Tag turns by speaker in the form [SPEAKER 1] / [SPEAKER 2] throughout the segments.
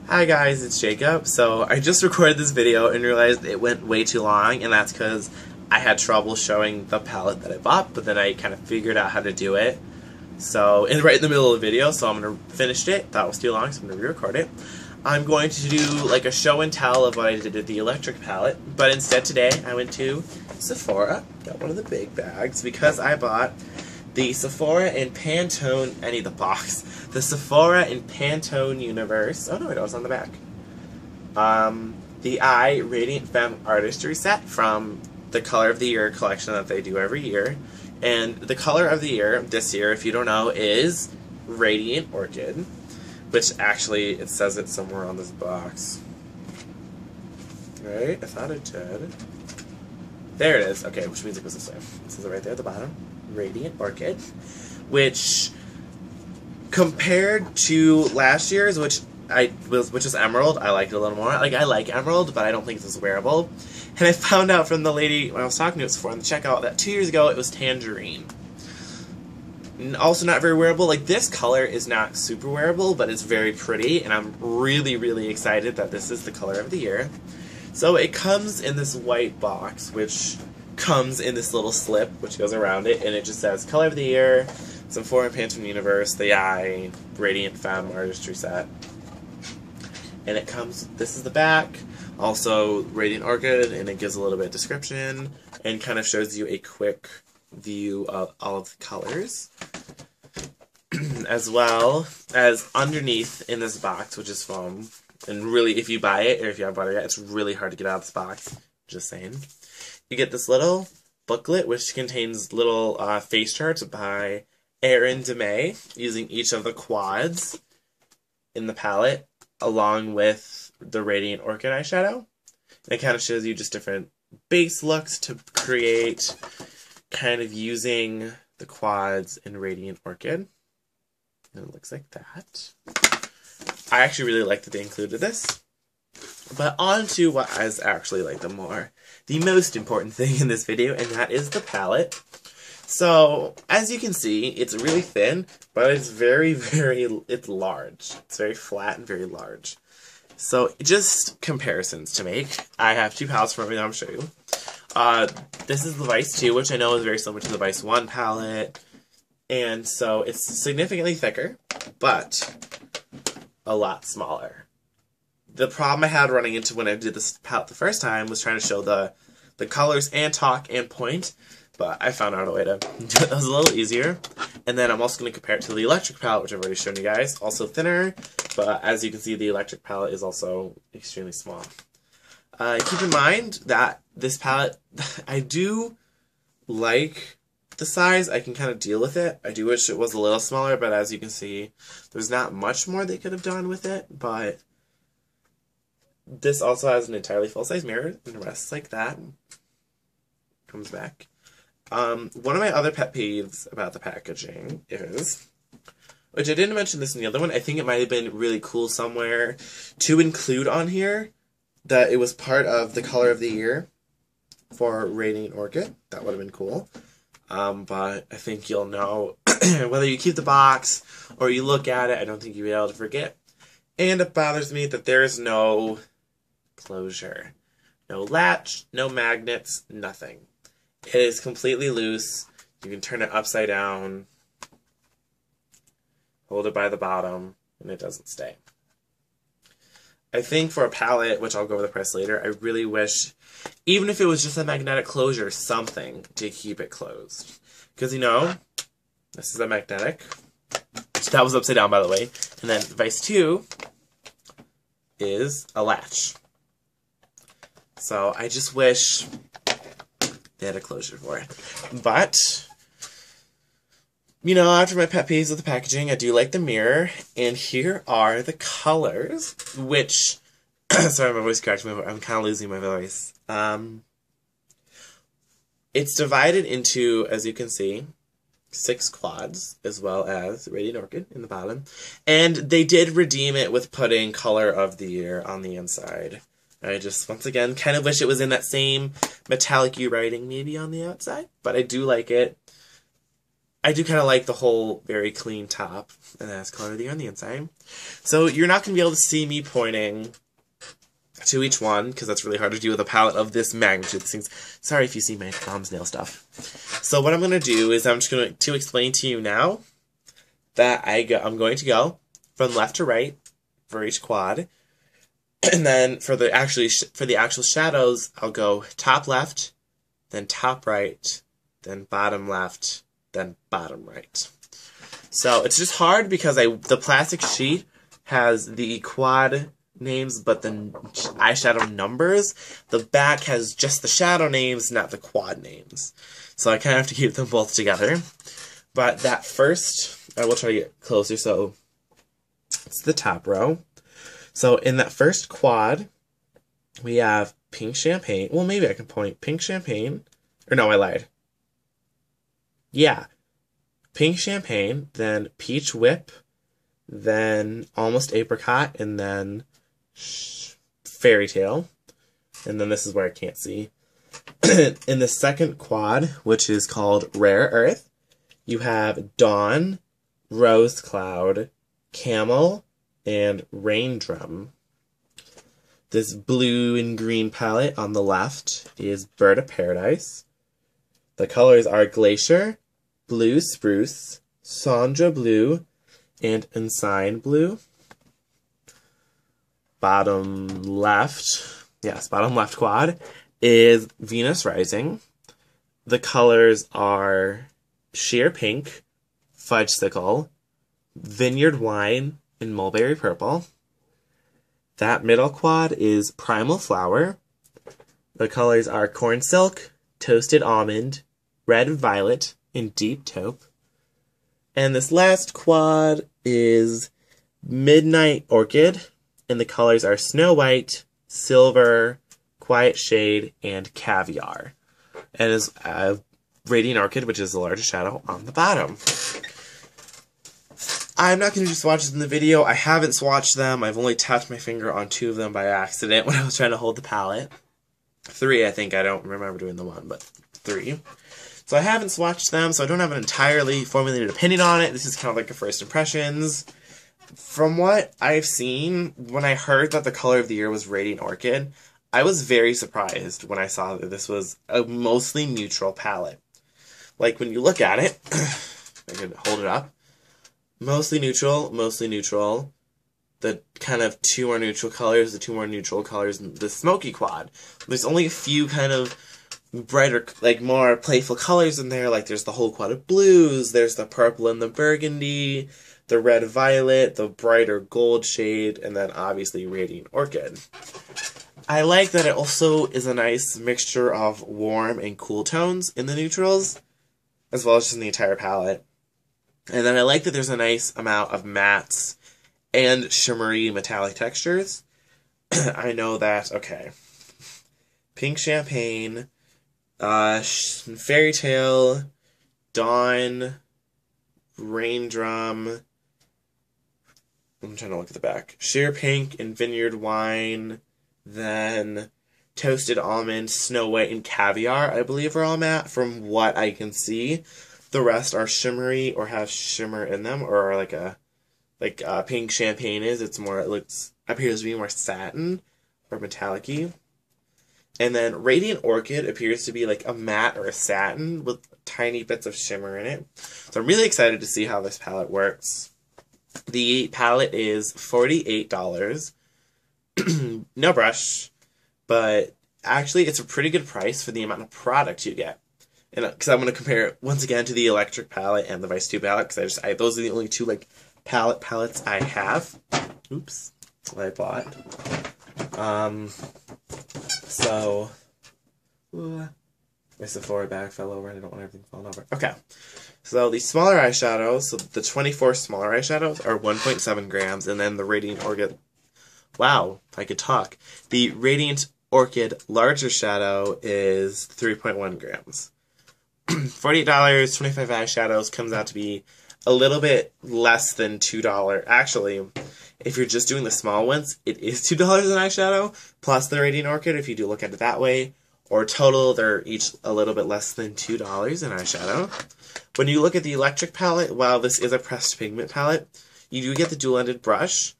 [SPEAKER 1] Hi guys, it's Jacob. So I just recorded this video and realized it went way too long, and that's because I had trouble showing the palette that I bought, but then I kind of figured out how to do it. So, right in the middle of the video, so I'm going to finish it. That was too long, so I'm going to re-record it. I'm going to do like a show and tell of what I did with the electric palette, but instead today I went to Sephora, got one of the big bags, because I bought the Sephora and Pantone, I need the box, the Sephora and Pantone Universe, oh no, it was on the back, the Radiant Femme Artistry set from the Color of the Year collection that they do every year. And the color of the year, this year, if you don't know, is Radiant Orchid, which actually, it says it somewhere on this box. Right? I thought it did. There it is. Okay, which means it goes this way. It says it right there at the bottom. Radiant Orchid, which, compared to last year's, which is Emerald, I liked it a little more. Like, I like Emerald, but I don't think this is wearable. And I found out from the lady when I was talking to it before in the checkout that 2 years ago it was Tangerine. And also not very wearable. Like, this color is not super wearable, but it's very pretty, and I'm really, really excited that this is the color of the year. So it comes in this white box, which comes in this little slip, which goes around it, and it just says Color of the Year, Sephora and Pantone Universe, the Radiant Femme Artistry set. And it comes, this is the back, also Radiant Orchid, and it gives a little bit of description, and kind of shows you a quick view of all of the colors. As well as underneath in this box, which is foam, and really if you buy it, or if you haven't bought it yet, it's really hard to get out of this box, just saying. You get this little booklet, which contains little face charts by Erin DeMay, using each of the quads in the palette, along with the Radiant Orchid eyeshadow. And it kind of shows you just different base looks to create, kind of using the quads in Radiant Orchid. And it looks like that. I actually really like that they included this. But on to what is actually like the most important thing in this video, and that is the palette. So, as you can see, it's really thin, but it's it's large. It's very flat and very large. So, just comparisons to make. I have two palettes for me that I'm show you. This is the Vice 2, which I know is very similar to the Vice 1 palette. And so, it's significantly thicker, but a lot smaller. The problem I had running into when I did this palette the first time was trying to show the colors and talk and point. But I found out a way to do it that was a little easier. And then I'm also going to compare it to the electric palette, which I've already shown you guys. Also thinner, but as you can see, the electric palette is also extremely small. Keep in mind that this palette, I do like the size. I can kind of deal with it. I do wish it was a little smaller, but as you can see, there's not much more they could have done with it. But this also has an entirely full-size mirror and rests like that. Comes back. One of my other pet peeves about the packaging is, which I didn't mention this in the other one, I think it might have been really cool somewhere to include on here that it was part of the Color of the Year for Radiant Orchid. That would have been cool. But I think you'll know whether you keep the box or you look at it, I don't think you'll be able to forget. And it bothers me that there is no closure. No latch, no magnets, nothing. It is completely loose. You can turn it upside down, hold it by the bottom, and it doesn't stay. I think for a palette, which I'll go over the price later, I really wish, even if it was just a magnetic closure, something to keep it closed. Because, you know, this is a magnetic. That was upside down, by the way. And then Vice 2 is a latch. So I just wish they had a closure for it. But, you know, after my pet peeves with the packaging, I do like the mirror. And here are the colors, which, sorry, my voice cracked. I'm kind of losing my voice. It's divided into, as you can see, 6 quads, as well as Radiant Orchid in the bottom. And they did redeem it with putting Color of the Year on the inside. I just, once again, kind of wish it was in that same metallic-y writing maybe on the outside, but I do like it. I do kind of like the whole very clean top, and that's color of the year on the inside. So you're not going to be able to see me pointing to each one, because that's really hard to do with a palette of this magnitude. Sorry if you see my mom's nail stuff. So what I'm going to do is I'm just going to explain to you now that I'm going to go from left to right for each quad, and then for the actual shadows, I'll go top left, then top right, then bottom left, then bottom right. So it's just hard because the plastic sheet has the quad names but the eyeshadow numbers. The back has just the shadow names, not the quad names. So I kind of have to keep them both together. But that first, I will try to get closer, so it's the top row. So in that first quad, we have pink champagne. Well, maybe I can point pink champagne. Or no, I lied. Yeah. Pink champagne, then peach whip, then almost apricot, and then fairy tale. And then this is where I can't see. In the second quad, which is called Rare Earth, you have dawn, rose cloud, camel, and raindrum. This blue and green palette on the left is Bird of Paradise. The colors are glacier, blue spruce, Sandra blue, and ensign blue. Bottom left quad is Venus Rising. The colors are sheer pink, fudgesicle, vineyard wine, and mulberry purple. That middle quad is Primal Flower. The colors are corn silk, toasted almond, red violet, and deep taupe. And this last quad is Midnight Orchid, and the colors are Snow White, Silver, Quiet Shade, and Caviar. And is Radiant Orchid, which is the largest shadow on the bottom. I'm not going to do swatches in the video. I haven't swatched them. I've only tapped my finger on 2 of them by accident when I was trying to hold the palette. 3, I think. I don't remember doing the 1, but 3. So I haven't swatched them, so I don't have an entirely formulated opinion on it. This is kind of like a first impressions. From what I've seen, when I heard that the color of the year was Radiant Orchid, I was very surprised when I saw that this was a mostly neutral palette. Like, when you look at it, I could hold it up, mostly neutral, the kind of 2 more neutral colors, the 2 more neutral colors, and the smoky quad. There's only a few kind of brighter, like, more playful colors in there, like there's the whole quad of blues, there's the purple and the burgundy, the red violet, the brighter gold shade, and then obviously Radiant Orchid. I like that it also is a nice mixture of warm and cool tones in the neutrals, as well as just in the entire palette. And then I like that there's a nice amount of mattes and shimmery metallic textures. I know that, okay, Pink Champagne, Fairy Tale, Dawn, Raindrum, I'm trying to look at the back, Sheer Pink and Vineyard Wine, then Toasted Almond, Snow White, and Caviar, I believe are all matte from what I can see. The rest are shimmery or have shimmer in them, or like Pink Champagne is. It's more, appears to be more satin or metallic-y. And then Radiant Orchid appears to be like a matte or a satin with tiny bits of shimmer in it. So I'm really excited to see how this palette works. The palette is $48. No brush, but actually it's a pretty good price for the amount of product you get. And because I'm going to compare it once again to the Electric palette and the Vice 2 palette, because those are the only 2 like palettes I have. Oops, that I bought. So my Sephora bag fell over and I don't want everything falling over. Okay, so the smaller eyeshadows, so the 24 smaller eyeshadows are 1.7 grams, and then the Radiant Orchid, wow, I could talk. The Radiant Orchid larger shadow is 3.1 grams. $48, 25 eyeshadows comes out to be a little bit less than $2. Actually, if you're just doing the small ones, it is $2 an eyeshadow, plus the Radiant Orchid, if you do look at it that way. or total, they're each a little bit less than $2 in eyeshadow. When you look at the electric palette, while this is a pressed pigment palette, you do get the dual-ended brush.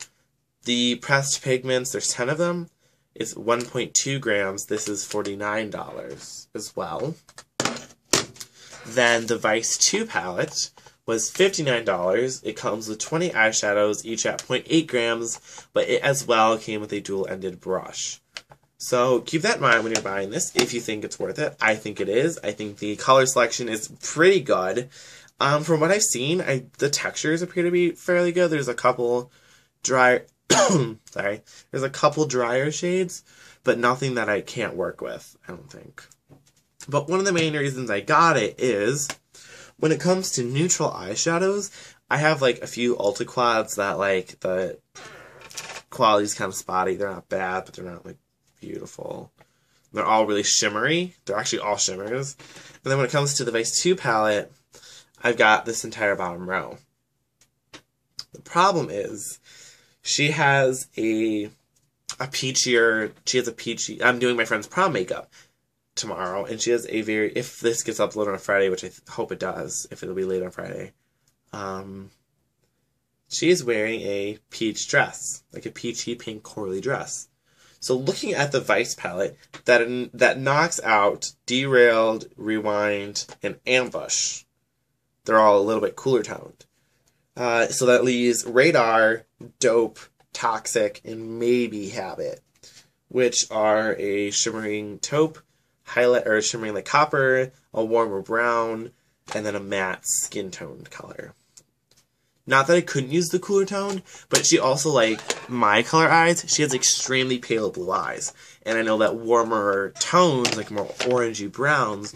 [SPEAKER 1] The pressed pigments, there's 10 of them. It's 1.2 grams. This is $49 as well. Then the Vice 2 palette was $59. It comes with 20 eyeshadows, each at 0.8 grams, but it as well came with a dual-ended brush. So keep that in mind when you're buying this, if you think it's worth it. I think it is. I think the color selection is pretty good. From what I've seen, the textures appear to be fairly good. There's a couple dry, sorry, there's a couple drier shades, but nothing that I can't work with, I don't think. But one of the main reasons I got it is, when it comes to neutral eyeshadows, I have like a few Ulta quads that like the quality's kind of spotty. They're not bad, but they're not like beautiful. They're all really shimmery. They're actually all shimmers. And then when it comes to the Vice 2 palette, I've got this entire bottom row. The problem is, she has a peachy, I'm doing my friend's prom makeup tomorrow, and she has a very, if this gets uploaded on Friday, which I hope it does, if it'll be late on Friday, she is wearing a peach dress, like a peachy pink corally dress. So looking at the Vice palette, that knocks out Derailed, Rewind, and Ambush. They're all a little bit cooler toned. So that leaves Radar, Dope, Toxic, and maybe Habit, which are a shimmering taupe, highlight, or shimmering like copper, a warmer brown, and then a matte skin toned color. Not that I couldn't use the cooler tone, but she also, like, my color eyes, she has extremely pale blue eyes. And I know that warmer tones, like more orangey browns,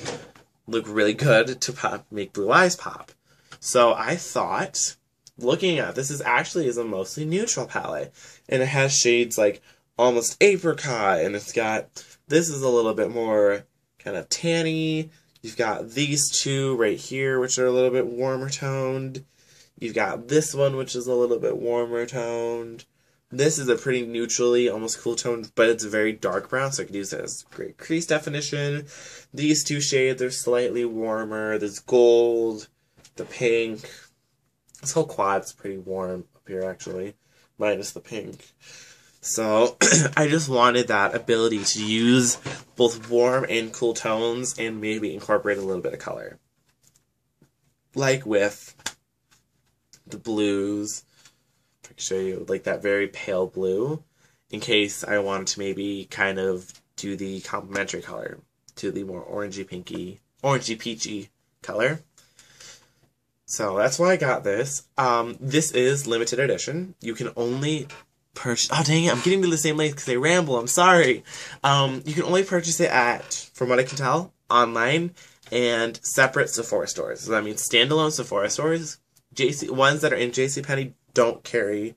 [SPEAKER 1] look really good to make blue eyes pop. So I thought, looking at this, is a mostly neutral palette. And it has shades like almost apricot, and it's got, this is a little bit more kind of tanny. You've got these two right here, which are a little bit warmer toned. You've got this one, which is a little bit warmer toned. This is a pretty neutrally, almost cool toned, but it's very dark brown, so I could use it as great crease definition. These two shades are slightly warmer. There's gold, the pink. This whole quad's pretty warm up here, actually, minus the pink. So I just wanted that ability to use both warm and cool tones and maybe incorporate a little bit of color. Like with the blues, I can show you like that very pale blue, in case I wanted to maybe kind of do the complementary color to the more orangey peachy color. So that's why I got this. This is limited edition. You can only purchase, oh dang it, I'm getting to the same length because I ramble, I'm sorry. You can only purchase it at, from what I can tell, online and separate Sephora stores. So that means standalone Sephora stores. Ones that are in JCPenney don't carry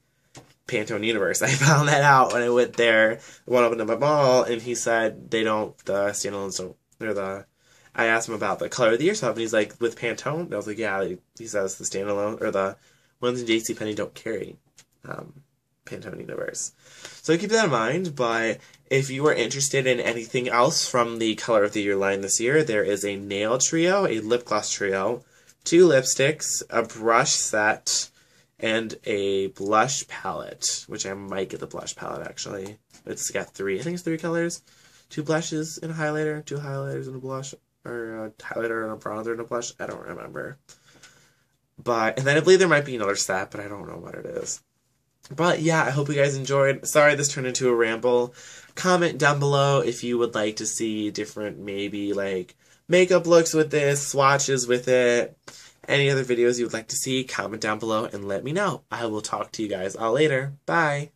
[SPEAKER 1] Pantone Universe. I found that out when I went there. One opened up my mall, and he said they don't, the standalones don't, I asked him about the color of the year stuff, and he's like, with Pantone? And I was like, yeah, he says the standalone, or the ones in JCPenney don't carry Pantone Universe. So keep that in mind, but if you are interested in anything else from the color of the year line this year, there is a nail trio, a lip gloss trio, 2 lipsticks, a brush set, and a blush palette, which I might get the blush palette, actually. It's got 3, I think it's 3 colors. 2 blushes and a highlighter, 2 highlighters and a blush, or a highlighter and a bronzer and a blush. I don't remember. And then I believe there might be another set, but I don't know what it is. But yeah, I hope you guys enjoyed. Sorry this turned into a ramble. Comment down below if you would like to see different, maybe, like, makeup looks with this, swatches with it, any other videos you would like to see, comment down below and let me know. I will talk to you guys all later. Bye!